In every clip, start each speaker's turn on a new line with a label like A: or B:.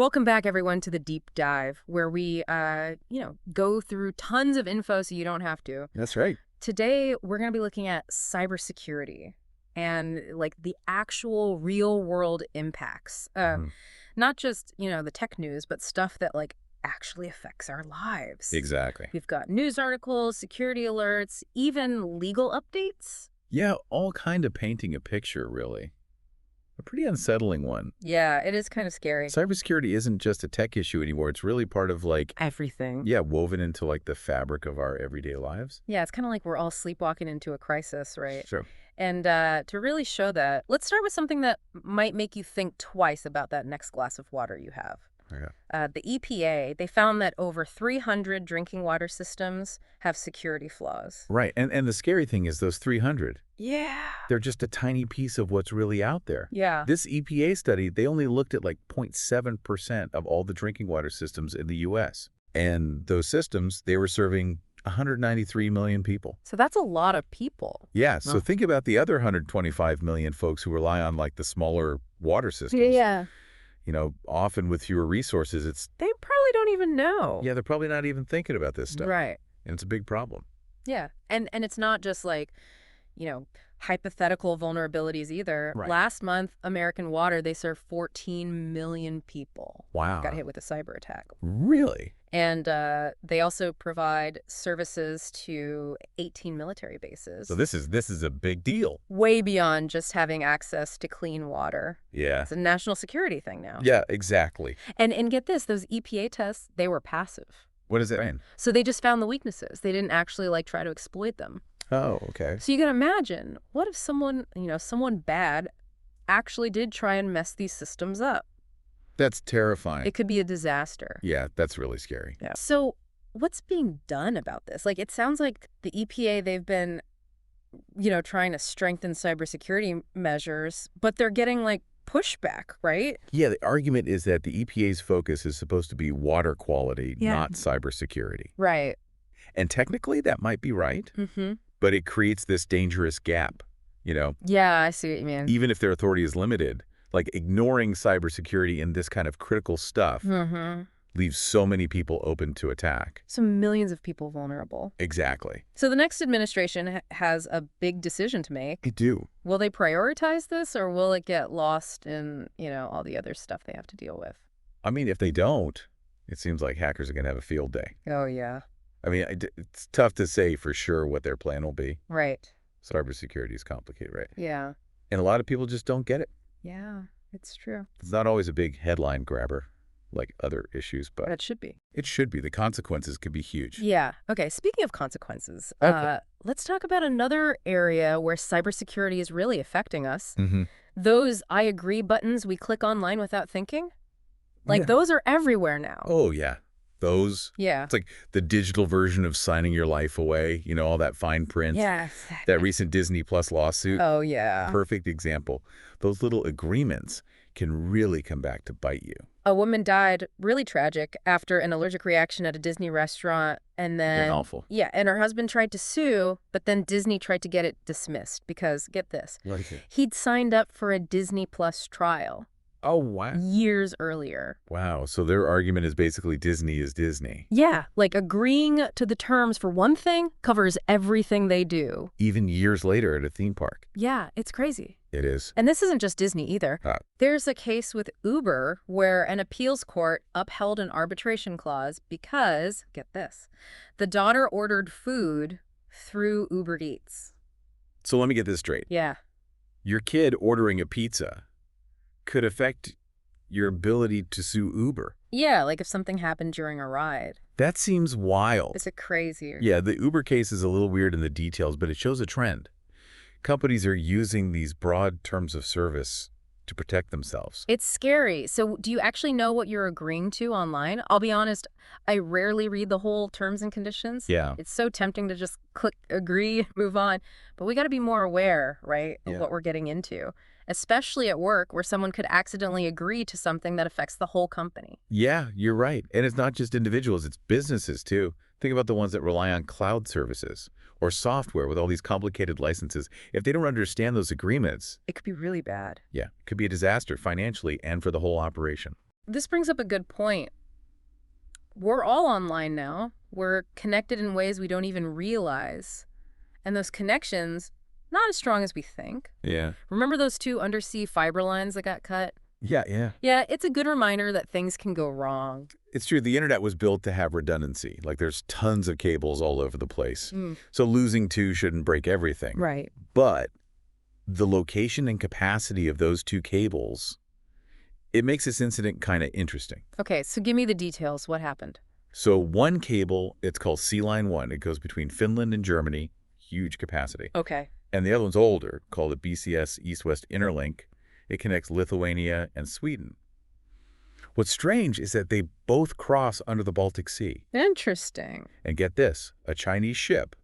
A: Welcome back, everyone, to the Deep Dive, where we, go through tons of info so you don't have to.
B: That's right.
A: Today, we're going to be looking at cybersecurity and, like, the actual real-world impacts.
B: Mhm.
A: Not just, the tech news, but stuff that, like, actually affects our lives.
B: Exactly.
A: We've got news articles, security alerts, even legal updates.
B: Yeah, all kind of painting a picture, really. A pretty unsettling one.
A: Yeah, it is kind of scary.
B: Cybersecurity isn't just a tech issue anymore. It's really part of
A: Everything.
B: yeah, woven into the fabric of our everyday lives.
A: Yeah, it's kind of like we're all sleepwalking into a crisis, right?
B: Sure.
A: And to really show that, let's start with something that might make you think twice about that next glass of water you have.
B: Okay.
A: The EPA, they found that over 300 drinking water systems have security flaws.
B: Right. And the scary thing is those 300,
A: Yeah.
B: they're just a tiny piece of what's really out there.
A: Yeah.
B: This EPA study, they only looked at 0.7% of all the drinking water systems in the U.S. And those systems, they were serving 193 million people.
A: So that's a lot of people.
B: Yeah, so
A: Oh.
B: think about the other 125 million folks who rely on the smaller water systems.
A: Yeah.
B: Often with fewer resources,
A: They probably don't even know.
B: they're probably not even thinking about this stuff.
A: Right.
B: And it's a big problem.
A: Yeah. And it's not just hypothetical vulnerabilities either.
B: Right.
A: Last month, American Water, they served 14 million people.
B: Wow.
A: Got hit with a cyber attack.
B: Really?
A: And they also provide services to 18 military bases.
B: So this is a big deal.
A: Way beyond just having access to clean water.
B: Yeah.
A: It's a national security thing now.
B: Yeah, exactly.
A: And get this, those EPA tests, they were passive.
B: What does that mean?
A: So they just found the weaknesses. They didn't actually try to exploit them.
B: Oh, okay.
A: So you can imagine, what if someone bad actually did try and mess these systems up?
B: That's terrifying.
A: It could be a disaster.
B: Yeah, that's really scary.
A: Yeah. So what's being done about this? It sounds like the EPA, they've been, trying to strengthen cybersecurity measures, but they're getting pushback, right?
B: Yeah, the argument is that the EPA's focus is supposed to be water quality,
A: Yeah.
B: not cybersecurity.
A: Right.
B: And technically that might be right,
A: Mm-hmm.
B: but it creates this dangerous gap,
A: Yeah, I see what you mean.
B: even if their authority is limited. Ignoring cybersecurity in this kind of critical stuff
A: Mm-hmm.
B: leaves so many people open to attack.
A: So millions of people vulnerable.
B: Exactly.
A: So the next administration has a big decision to make.
B: They do.
A: Will they prioritize this, or will it get lost in, all the other stuff they have to deal with?
B: I mean, if they don't, it seems like hackers are going to have a field day.
A: Oh, yeah.
B: I mean, it's tough to say for sure what their plan will be.
A: Right.
B: Cybersecurity is complicated, right?
A: Yeah.
B: And a lot of people just don't get it.
A: Yeah, it's true.
B: It's not always a big headline grabber like other issues, but
A: But it should be.
B: it should be. The consequences could be huge.
A: Yeah. Okay, speaking of consequences,
B: Okay.
A: let's talk about another area where cybersecurity is really affecting us.
B: Mm-hmm.
A: Those I agree buttons we click online without thinking.
B: Yeah.
A: Those are everywhere now.
B: Oh, yeah. Those.
A: Yeah.
B: It's like the digital version of signing your life away, all that fine print.
A: Yes.
B: That recent Disney Plus lawsuit.
A: Oh, yeah.
B: Perfect example. Those little agreements can really come back to bite you.
A: A woman died, really tragic, after an allergic reaction at a Disney restaurant. And then,
B: They're awful.
A: yeah, and her husband tried to sue, but then Disney tried to get it dismissed because, get this, he'd signed up for a Disney Plus trial
B: Oh, wow.
A: years earlier.
B: Wow. So their argument is basically Disney is Disney.
A: Yeah, agreeing to the terms for one thing covers everything they do.
B: Even years later at a theme park.
A: Yeah, it's crazy.
B: It is.
A: And this isn't just Disney either. There's a case with Uber where an appeals court upheld an arbitration clause because, get this, the daughter ordered food through Uber Eats.
B: So let me get this straight.
A: Yeah.
B: Your kid ordering a pizza could affect your ability to sue Uber.
A: Yeah, if something happened during a ride.
B: That seems wild.
A: It's a crazy.
B: Yeah, the Uber case is a little weird in the details, but it shows a trend. Companies are using these broad terms of service to protect themselves.
A: It's scary. So do you actually know what you're agreeing to online? I'll be honest, I rarely read the whole terms and conditions.
B: Yeah.
A: It's so tempting to just click agree, move on. But we got to be more aware, right, of what we're getting into, especially at work where someone could accidentally agree to something that affects the whole company.
B: Yeah, you're right. And it's not just individuals, it's businesses too. Think about the ones that rely on cloud services or software with all these complicated licenses. If they don't understand those agreements,
A: It could be really bad.
B: yeah, it could be a disaster financially and for the whole operation.
A: This brings up a good point. We're all online now. We're connected in ways we don't even realize. And those connections, not as strong as we think.
B: Yeah.
A: Remember those two undersea fiber lines that got cut?
B: Yeah, yeah.
A: Yeah, it's a good reminder that things can go wrong.
B: It's true. The internet was built to have redundancy. Like there's tons of cables all over the place.
A: Mm.
B: So losing two shouldn't break everything.
A: Right.
B: But the location and capacity of those two cables, it makes this incident kind of interesting.
A: Okay, so give me the details. What happened?
B: So one cable, it's called Sea Line 1. It goes between Finland and Germany, huge capacity.
A: Okay.
B: And the other one's older, called the BCS East-West Interlink. It connects Lithuania and Sweden. What's strange is that they both cross under the Baltic Sea.
A: Interesting.
B: And get this, a Chinese ship,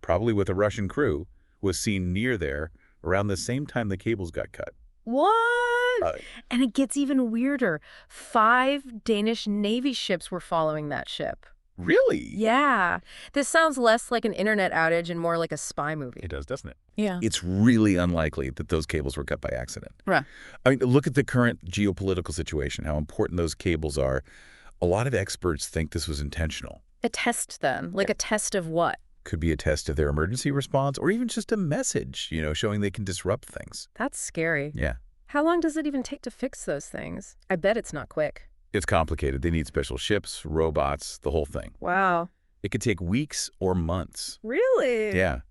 B: probably with a Russian crew, was seen near there around the same time the cables got cut.
A: What? And it gets even weirder. 5 Danish Navy ships were following that ship.
B: Really?
A: Yeah. This sounds less like an internet outage and more like a spy movie.
B: It does, doesn't it?
A: Yeah.
B: It's really unlikely that those cables were cut by accident.
A: Right.
B: I mean, look at the current geopolitical situation, how important those cables are. A lot of experts think this was intentional.
A: A test, then? Like a test of what?
B: Could be a test of their emergency response or even just a message, showing they can disrupt things.
A: That's scary.
B: Yeah.
A: How long does it even take to fix those things? I bet it's not quick.
B: It's complicated. They need special ships, robots, the whole thing.
A: Wow.
B: It could take weeks or months.
A: Really?
B: Yeah.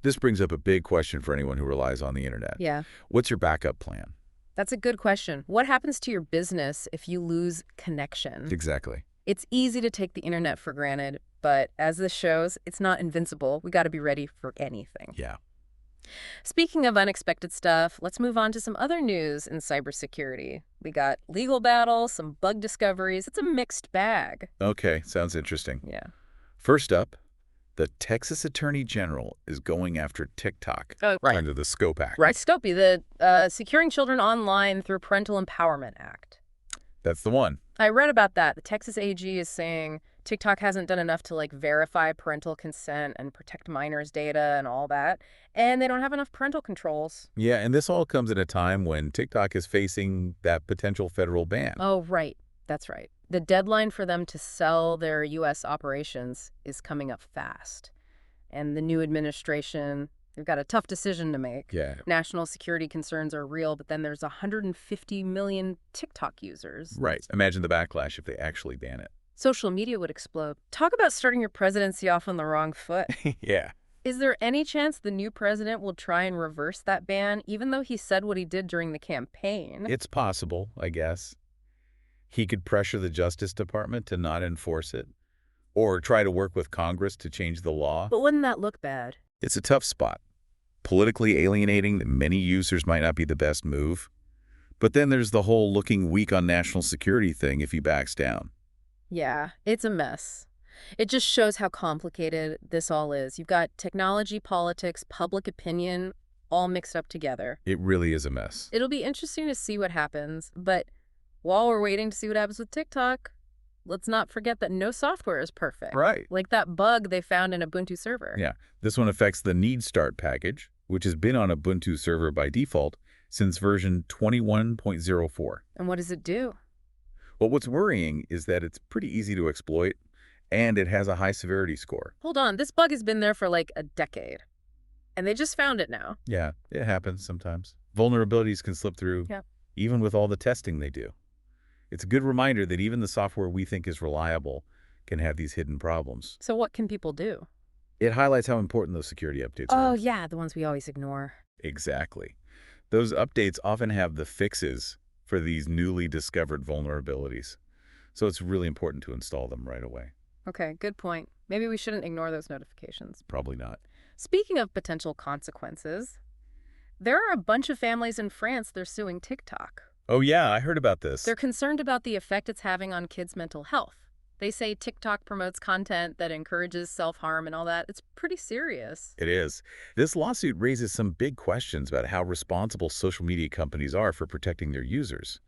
B: This brings up a big question for anyone who relies on the internet.
A: Yeah.
B: What's your backup plan?
A: That's a good question. What happens to your business if you lose connection?
B: Exactly.
A: It's easy to take the internet for granted, but as this shows, it's not invincible. We got to be ready for anything.
B: Yeah.
A: Speaking of unexpected stuff, let's move on to some other news in cybersecurity. We got legal battles, some bug discoveries. It's a mixed bag.
B: Okay, sounds interesting.
A: Yeah.
B: First up, the Texas Attorney General is going after TikTok under the SCOPE Act.
A: Right. SCOPE, the Securing Children Online Through Parental Empowerment Act.
B: That's the one.
A: I read about that. The Texas AG is saying TikTok hasn't done enough to verify parental consent and protect minors' data and all that, and they don't have enough parental controls.
B: Yeah, and this all comes at a time when TikTok is facing that potential federal ban.
A: Oh, right. That's right. The deadline for them to sell their U.S. operations is coming up fast. And the new administration, they've got a tough decision to make.
B: Yeah.
A: National security concerns are real, but then there's 150 million TikTok users.
B: Right. Imagine the backlash if they actually ban it.
A: Social media would explode. Talk about starting your presidency off on the wrong foot.
B: Yeah.
A: Is there any chance the new president will try and reverse that ban, even though he said what he did during the campaign?
B: It's possible, I guess. He could pressure the Justice Department to not enforce it, or try to work with Congress to change the law.
A: But wouldn't that look bad?
B: It's a tough spot. Politically alienating many users might not be the best move. But then there's the whole looking weak on national security thing if he backs down.
A: Yeah, it's a mess. It just shows how complicated this all is. You've got technology, politics, public opinion, all mixed up together.
B: It really is a mess.
A: It'll be interesting to see what happens, but while we're waiting to see what happens with TikTok, let's not forget that no software is perfect.
B: Right.
A: Like that bug they found in Ubuntu server.
B: Yeah. This one affects the Need Start package, which has been on Ubuntu server by default since version 21.04.
A: And what does it do?
B: Well, what's worrying is that it's pretty easy to exploit, and it has a high severity score.
A: Hold on, this bug has been there for like a decade, and they just found it now.
B: Yeah, it happens sometimes. Vulnerabilities can slip through, even with all the testing they do. It's a good reminder that even the software we think is reliable can have these hidden problems.
A: So what can people do?
B: It highlights how important those security updates are.
A: Oh, yeah, the ones we always ignore.
B: Exactly. Those updates often have the fixes for these newly discovered vulnerabilities. So it's really important to install them right away.
A: Okay, good point. Maybe we shouldn't ignore those notifications.
B: Probably not.
A: Speaking of potential consequences, there are a bunch of families in France that are suing TikTok.
B: Oh yeah, I heard about this.
A: They're concerned about the effect it's having on kids' mental health. They say TikTok promotes content that encourages self-harm and all that. It's pretty serious.
B: It is. This lawsuit raises some big questions about how responsible social media companies are for protecting their users,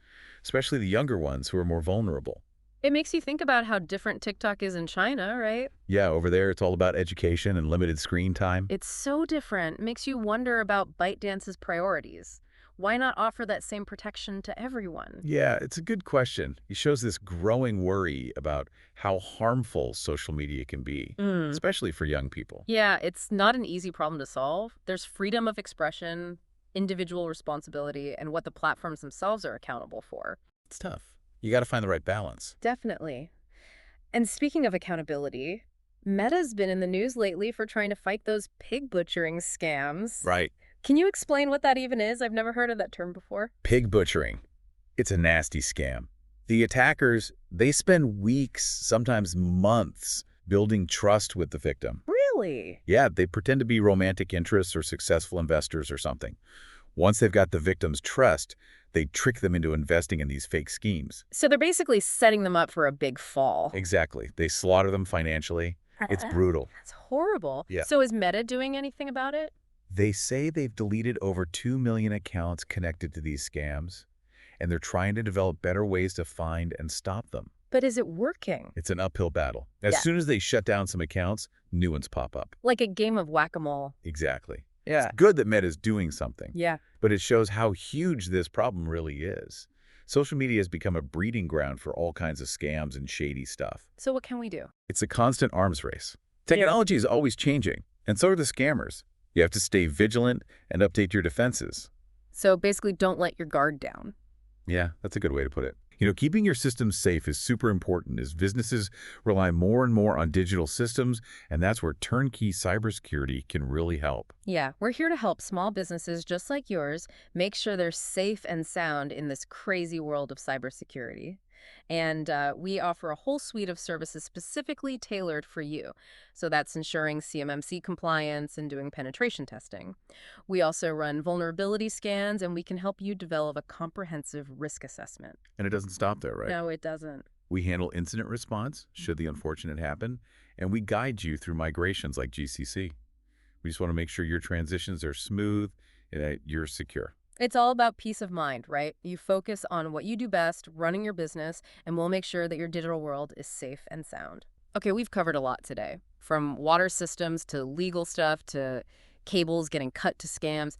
B: especially the younger ones who are more vulnerable.
A: It makes you think about how different TikTok is in China, right?
B: Yeah, over there it's all about education and limited screen time.
A: It's so different. It makes you wonder about ByteDance's priorities. Why not offer that same protection to everyone?
B: Yeah, it's a good question. It shows this growing worry about how harmful social media can be,
A: Mm.
B: especially for young people.
A: Yeah, it's not an easy problem to solve. There's freedom of expression, individual responsibility, and what the platforms themselves are accountable for.
B: It's tough. You got to find the right balance.
A: Definitely. And speaking of accountability, Meta's been in the news lately for trying to fight those pig butchering scams.
B: Right.
A: Can you explain what that even is? I've never heard of that term before.
B: Pig butchering. It's a nasty scam. The attackers, they spend weeks, sometimes months, building trust with the victim.
A: Really?
B: Yeah, they pretend to be romantic interests or successful investors or something. Once they've got the victim's trust, they trick them into investing in these fake schemes.
A: So they're basically setting them up for a big fall.
B: Exactly. They slaughter them financially. It's brutal.
A: That's horrible.
B: Yeah.
A: So is Meta doing anything about it?
B: They say they've deleted over 2 million accounts connected to these scams, and they're trying to develop better ways to find and stop them.
A: But is it working?
B: It's an uphill battle. As
A: Yeah.
B: soon as they shut down some accounts, new ones pop up.
A: Like a game of whack-a-mole.
B: Exactly.
A: Yeah.
B: It's good that Meta's doing something,
A: Yeah.
B: but it shows how huge this problem really is. Social media has become a breeding ground for all kinds of scams and shady stuff.
A: So what can we do?
B: It's a constant arms race. Technology is always changing, and so are the scammers. You have to stay vigilant and update your defenses.
A: So basically don't let your guard down.
B: Yeah, that's a good way to put it. Keeping your systems safe is super important as businesses rely more and more on digital systems, and that's where turnkey cybersecurity can really help.
A: Yeah, we're here to help small businesses just like yours make sure they're safe and sound in this crazy world of cybersecurity. And we offer a whole suite of services specifically tailored for you. So that's ensuring CMMC compliance and doing penetration testing. We also run vulnerability scans, and we can help you develop a comprehensive risk assessment.
B: And it doesn't stop there, right?
A: No, it doesn't.
B: We handle incident response, should the unfortunate happen, and we guide you through migrations like GCC. We just want to make sure your transitions are smooth and that you're secure.
A: It's all about peace of mind, right? You focus on what you do best, running your business, and we'll make sure that your digital world is safe and sound. Okay, we've covered a lot today, from water systems to legal stuff to cables getting cut to scams.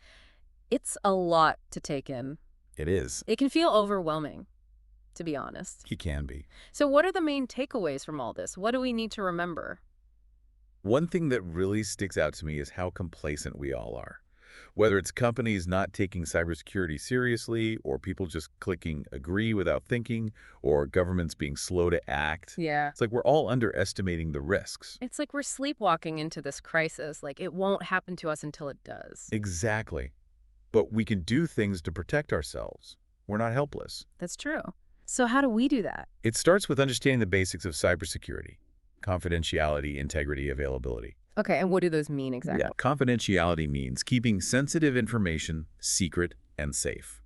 A: It's a lot to take in.
B: It is.
A: It can feel overwhelming, to be honest.
B: It can be.
A: So what are the main takeaways from all this? What do we need to remember?
B: One thing that really sticks out to me is how complacent we all are. Whether it's companies not taking cybersecurity seriously, or people just clicking agree without thinking, or governments being slow to act.
A: Yeah.
B: It's like we're all underestimating the risks.
A: It's like we're sleepwalking into this crisis. Like it won't happen to us until it does.
B: Exactly. But we can do things to protect ourselves. We're not helpless.
A: That's true. So how do we do that?
B: It starts with understanding the basics of cybersecurity: confidentiality, integrity, availability.
A: Okay, and what do those mean exactly?
B: Yeah, confidentiality means keeping sensitive information secret and safe.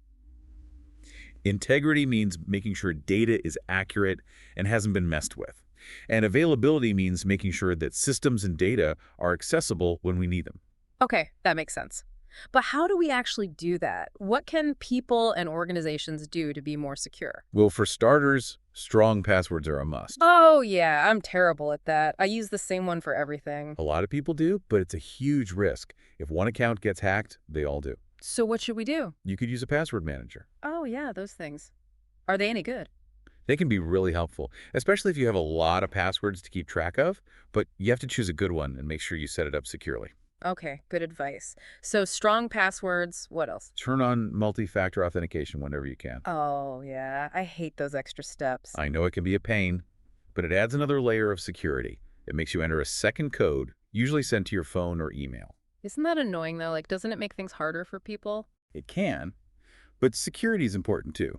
B: Integrity means making sure data is accurate and hasn't been messed with. And availability means making sure that systems and data are accessible when we need them.
A: Okay, that makes sense. But how do we actually do that? What can people and organizations do to be more secure?
B: Well, for starters, strong passwords are a must.
A: Oh, yeah, I'm terrible at that. I use the same one for everything.
B: A lot of people do, but it's a huge risk. If one account gets hacked, they all do.
A: So what should we do?
B: You could use a password manager.
A: Oh, yeah, those things. Are they any good?
B: They can be really helpful, especially if you have a lot of passwords to keep track of, but you have to choose a good one and make sure you set it up securely.
A: Okay, good advice. So strong passwords, what else?
B: Turn on multi-factor authentication whenever you can.
A: Oh, yeah, I hate those extra steps.
B: I know it can be a pain, but it adds another layer of security. It makes you enter a second code, usually sent to your phone or email.
A: Isn't that annoying, though? Like, doesn't it make things harder for people?
B: It can, but security is important too.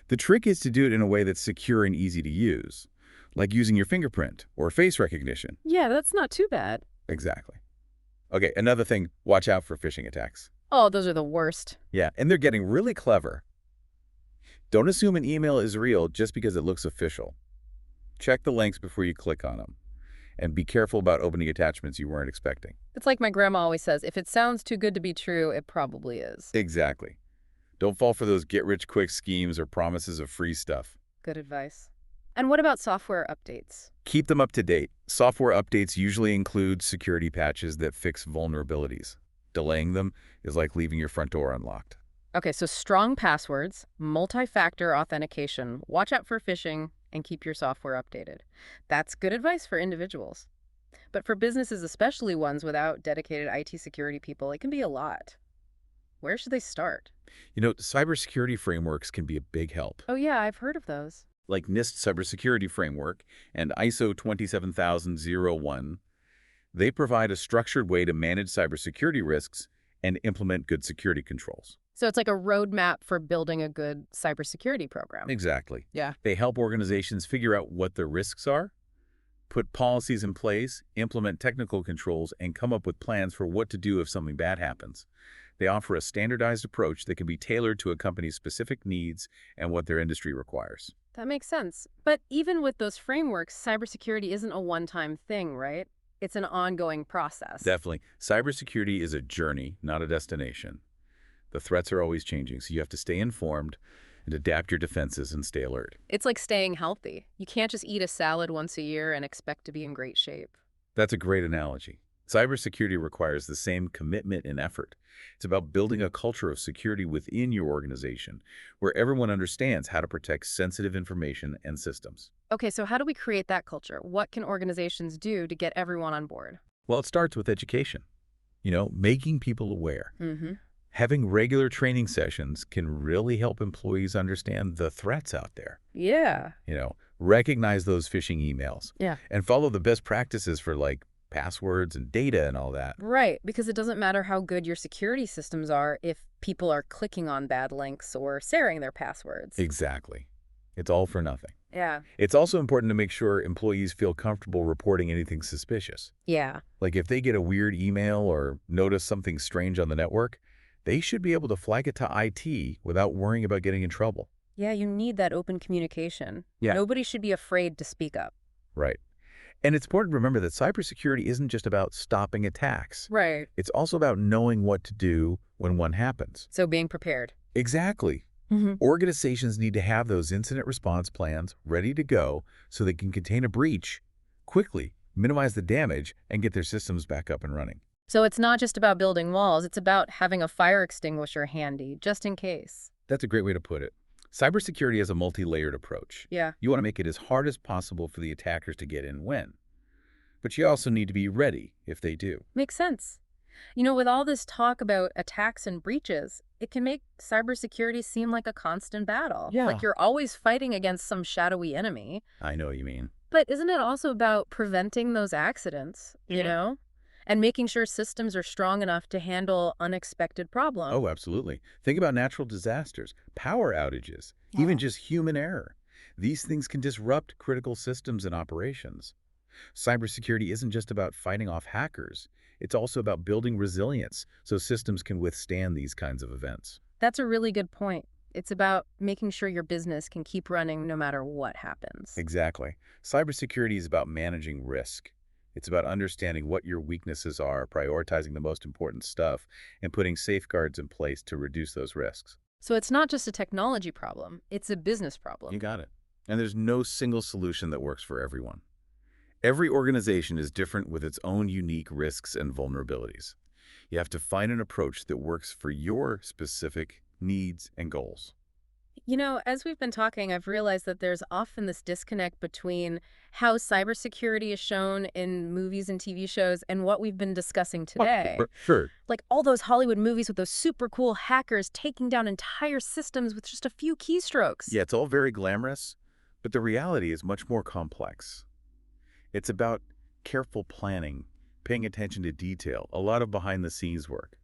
B: The trick is to do it in a way that's secure and easy to use, like using your fingerprint or face recognition.
A: Yeah, that's not too bad.
B: Exactly. Okay, another thing, watch out for phishing attacks.
A: Oh, those are the worst.
B: Yeah, and they're getting really clever. Don't assume an email is real just because it looks official. Check the links before you click on them. And be careful about opening attachments you weren't expecting.
A: It's like my grandma always says, if it sounds too good to be true, it probably is.
B: Exactly. Don't fall for those get-rich-quick schemes or promises of free stuff.
A: Good advice. And what about software updates?
B: Keep them up to date. Software updates usually include security patches that fix vulnerabilities. Delaying them is like leaving your front door unlocked.
A: Okay, so strong passwords, multi-factor authentication, watch out for phishing, and keep your software updated. That's good advice for individuals. But for businesses, especially ones without dedicated IT security people, it can be a lot. Where should they start?
B: Cybersecurity frameworks can be a big help,
A: Oh, yeah, I've heard of those.
B: like NIST Cybersecurity Framework and ISO 27001. They provide a structured way to manage cybersecurity risks and implement good security controls.
A: So it's like a roadmap for building a good cybersecurity program.
B: Exactly.
A: Yeah.
B: They help organizations figure out what their risks are, put policies in place, implement technical controls, and come up with plans for what to do if something bad happens. They offer a standardized approach that can be tailored to a company's specific needs and what their industry requires.
A: That makes sense. But even with those frameworks, cybersecurity isn't a one-time thing, right? It's an ongoing process.
B: Definitely. Cybersecurity is a journey, not a destination. The threats are always changing, so you have to stay informed and adapt your defenses and stay alert.
A: It's like staying healthy. You can't just eat a salad once a year and expect to be in great shape.
B: That's a great analogy. Cybersecurity requires the same commitment and effort. It's about building a culture of security within your organization where everyone understands how to protect sensitive information and systems.
A: Okay, so how do we create that culture? What can organizations do to get everyone on board?
B: Well, it starts with education, making people aware.
A: Mm-hmm.
B: Having regular training sessions can really help employees understand the threats out there.
A: Yeah.
B: Recognize those phishing emails
A: Yeah.
B: and follow the best practices for passwords and data and all that.
A: Right, because it doesn't matter how good your security systems are if people are clicking on bad links or sharing their passwords.
B: Exactly. It's all for nothing.
A: Yeah.
B: It's also important to make sure employees feel comfortable reporting anything suspicious.
A: Yeah.
B: Like if they get a weird email or notice something strange on the network, they should be able to flag it to IT without worrying about getting in trouble.
A: Yeah, you need that open communication.
B: Yeah.
A: Nobody should be afraid to speak up.
B: Right. And it's important to remember that cybersecurity isn't just about stopping attacks.
A: Right.
B: It's also about knowing what to do when one happens.
A: So being prepared.
B: Exactly.
A: Mm-hmm.
B: Organizations need to have those incident response plans ready to go so they can contain a breach quickly, minimize the damage, and get their systems back up and running.
A: So it's not just about building walls, it's about having a fire extinguisher handy, just in case.
B: That's a great way to put it. Cybersecurity is a multi-layered approach.
A: Yeah.
B: You want to make it as hard as possible for the attackers to get in when. But you also need to be ready if they do.
A: Makes sense. With all this talk about attacks and breaches, it can make cybersecurity seem like a constant battle.
B: Yeah.
A: Like you're always fighting against some shadowy enemy.
B: I know what you mean.
A: But isn't it also about preventing those accidents, And making sure systems are strong enough to handle unexpected problems?
B: Oh, absolutely. Think about natural disasters, power outages, even just human error. These things can disrupt critical systems and operations. Cybersecurity isn't just about fighting off hackers. It's also about building resilience so systems can withstand these kinds of events.
A: That's a really good point. It's about making sure your business can keep running no matter what happens.
B: Exactly. Cybersecurity is about managing risk. It's about understanding what your weaknesses are, prioritizing the most important stuff, and putting safeguards in place to reduce those risks.
A: So it's not just a technology problem, it's a business problem.
B: You got it. And there's no single solution that works for everyone. Every organization is different with its own unique risks and vulnerabilities. You have to find an approach that works for your specific needs and goals.
A: As we've been talking, I've realized that there's often this disconnect between how cybersecurity is shown in movies and TV shows and what we've been discussing today.
B: Sure.
A: Like all those Hollywood movies with those super cool hackers taking down entire systems with just a few keystrokes.
B: Yeah, it's all very glamorous, but the reality is much more complex. It's about careful planning, paying attention to detail, a lot of behind-the-scenes work.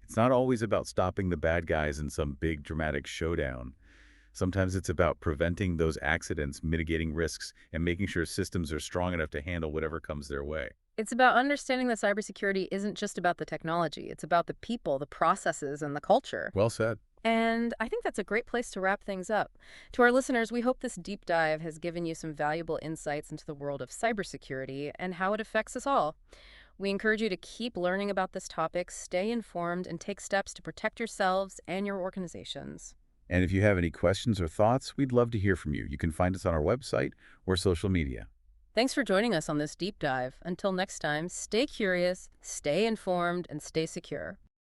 B: It's not always about stopping the bad guys in some big dramatic showdown. Sometimes it's about preventing those accidents, mitigating risks, and making sure systems are strong enough to handle whatever comes their way.
A: It's about understanding that cybersecurity isn't just about the technology. It's about the people, the processes, and the culture.
B: Well said.
A: And I think that's a great place to wrap things up. To our listeners, we hope this deep dive has given you some valuable insights into the world of cybersecurity and how it affects us all. We encourage you to keep learning about this topic, stay informed, and take steps to protect yourselves and your organizations.
B: And if you have any questions or thoughts, we'd love to hear from you. You can find us on our website or social media.
A: Thanks for joining us on this deep dive. Until next time, stay curious, stay informed, and stay secure.